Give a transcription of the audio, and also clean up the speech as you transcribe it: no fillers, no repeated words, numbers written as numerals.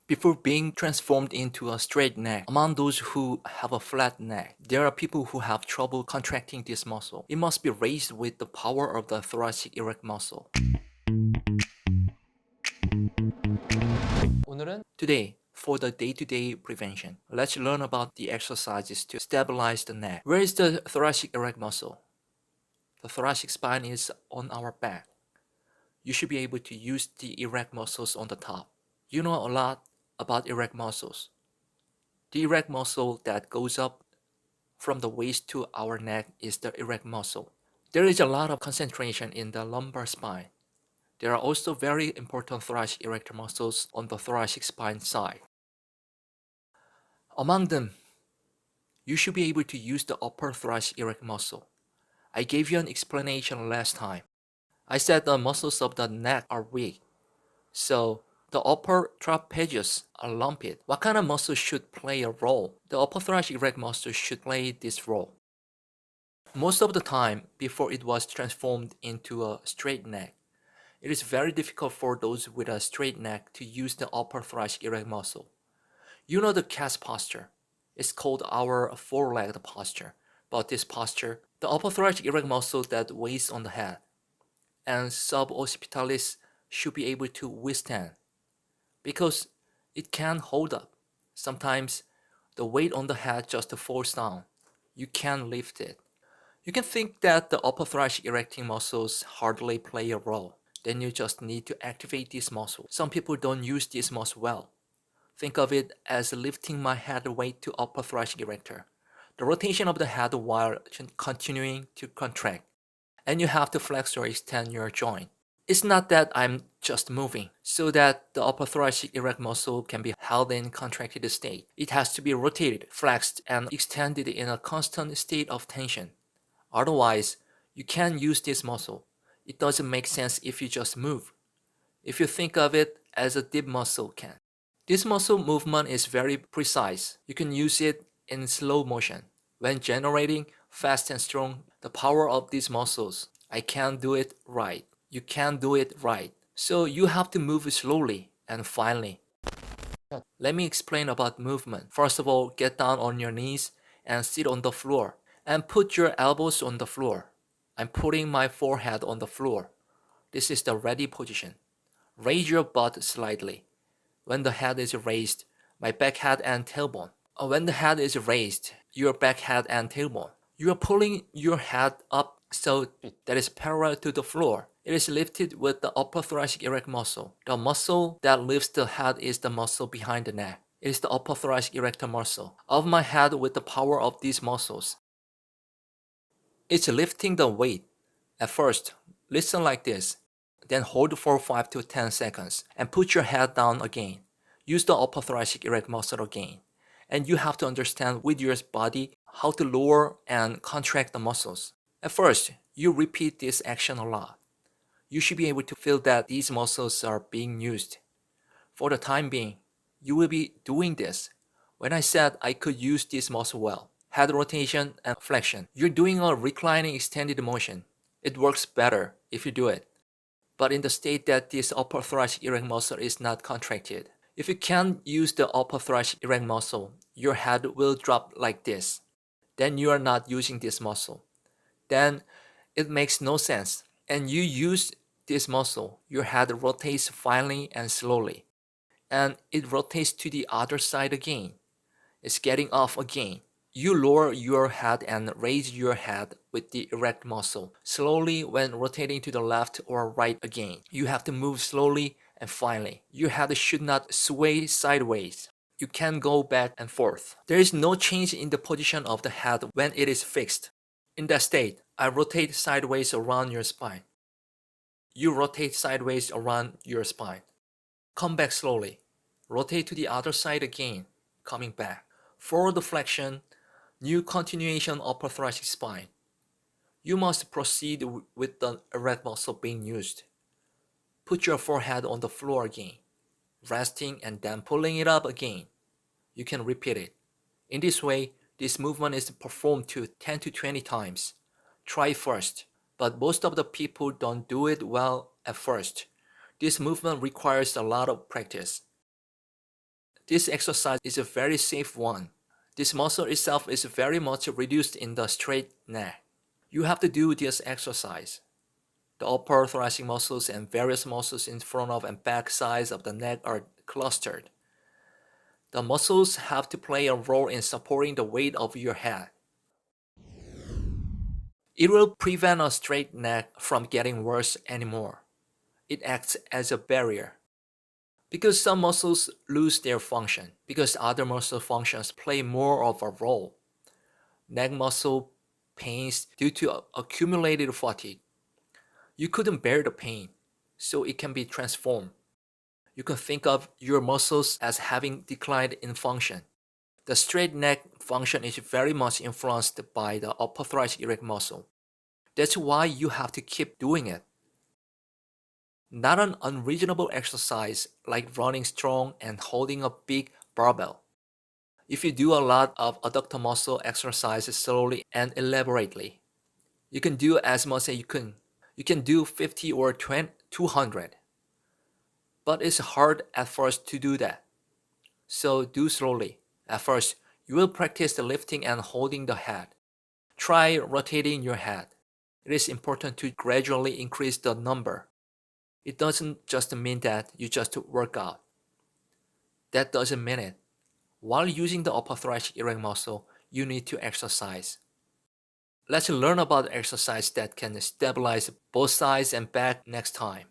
before being transformed into a straight neck. Among those who have a flat neck, there are people who have trouble contracting this muscle. It must be raised with the power of the thoracic erect muscle. Today, for the day-to-day prevention, let's learn about the exercises to stabilize the neck. Where is the thoracic erect muscle? The thoracic spine is on our back. You should be able to use the erect muscles on the top. You know a lot about erect muscles. The erect muscle that goes up from the waist to our neck is the erect muscle. There is a lot of concentration in the lumbar spine. There are also very important thoracic erector muscles on the thoracic spine side. Among them, you should be able to use the upper thoracic erect muscle. I gave you an explanation last time. I said the muscles of the neck are weak, so the upper trapezius are lumpy. What kind of muscle should play a role? The upper thoracic erect muscle should play this role. Most of the time, before it was transformed into a straight neck, it is very difficult for those with a straight neck to use the upper thoracic erect muscle. You know the cat's posture. It's called our four-legged posture. But this posture, the upper thoracic erect muscle that weighs on the head and suboccipitalis should be able to withstand because it can hold up. Sometimes the weight on the head just falls down. You can't lift it. You can think that the upper thoracic erecting muscles hardly play a role. Then you just need to activate this muscle. Some people don't use this muscle well. Think of it as lifting my head weight to upper thoracic erector. The rotation of the head while continuing to contract. And you have to flex or extend your joint. It's not that I'm just moving so that the upper thoracic erect muscle can be held in contracted state. It has to be rotated, flexed, and extended in a constant state of tension. Otherwise, you can't use this muscle. It doesn't make sense if you just move. If you think of it as a dip muscle can. This muscle movement is very precise. You can use it in slow motion. When generating fast and strong, the power of these muscles, I can't do it right. You can't do it right. So you have to move slowly and finally. Let me explain about movement. First of all, get down on your knees and sit on the floor and put your elbows on the floor. I'm putting my forehead on the floor. This is the ready position. Raise your butt slightly. When the head is raised, my back head and tailbone. When the head is raised, your back head and tailbone. You are pulling your head up so that is parallel to the floor. It is lifted with the upper thoracic erect muscle. The muscle that lifts the head is the muscle behind the neck. It is the upper thoracic erector muscle. Of my head with the power of these muscles. It's lifting the weight. At first, listen like this. Then hold for 5 to 10 seconds and put your head down again. Use the upper thoracic erect muscle again. And you have to understand with your body how to lower and contract the muscles. At first, you repeat this action a lot. You should be able to feel that these muscles are being used. For the time being, you will be doing this. When I said I could use this muscle well, head rotation and flexion, you're doing a reclining extended motion. It works better if you do it. But in the state that this upper thoracic erect muscle is not contracted. If you can't use the upper thoracic erect muscle, your head will drop like this. Then you are not using this muscle. Then it makes no sense. And you use this muscle, your head rotates finely and slowly. And it rotates to the other side again. It's getting off again. You lower your head and raise your head with the erect muscle. Slowly when rotating to the left or right again. You have to move slowly and finally. Your head should not sway sideways. You can go back and forth. There is no change in the position of the head when it is fixed. In that state, I rotate sideways around your spine. You rotate sideways around your spine. Come back slowly. Rotate to the other side again, coming back. Forward flexion, new continuation upper thoracic spine. You must proceed with the erect muscle being used. Put your forehead on the floor again, resting and then pulling it up again. You can repeat it. In this way, this movement is performed to 10 to 20 times. Try first, but most of the people don't do it well at first. This movement requires a lot of practice. This exercise is a very safe one. This muscle itself is very much reduced in the straight neck. You have to do this exercise. The upper thoracic muscles and various muscles in front of and back sides of the neck are clustered. The muscles have to play a role in supporting the weight of your head. It will prevent a straight neck from getting worse anymore. It acts as a barrier. Because some muscles lose their function, because other muscle functions play more of a role. Neck muscle pains due to accumulated fatigue. You couldn't bear the pain, so it can be transformed. You can think of your muscles as having declined in function. The straight neck function is very much influenced by the upper thoracic erect muscle. That's why you have to keep doing it. Not an unreasonable exercise like running strong and holding a big barbell. If you do a lot of adductor muscle exercises slowly and elaborately, you can do as much as you can. You can do 50 or 200. But it's hard at first to do that. So do slowly. At first, you will practice the lifting and holding the head. Try rotating your head. It is important to gradually increase the number. It doesn't just mean that you just work out. That doesn't mean it. While using the upper thoracic erect muscle, you need to exercise. Let's learn about exercise that can stabilize both sides and back next time.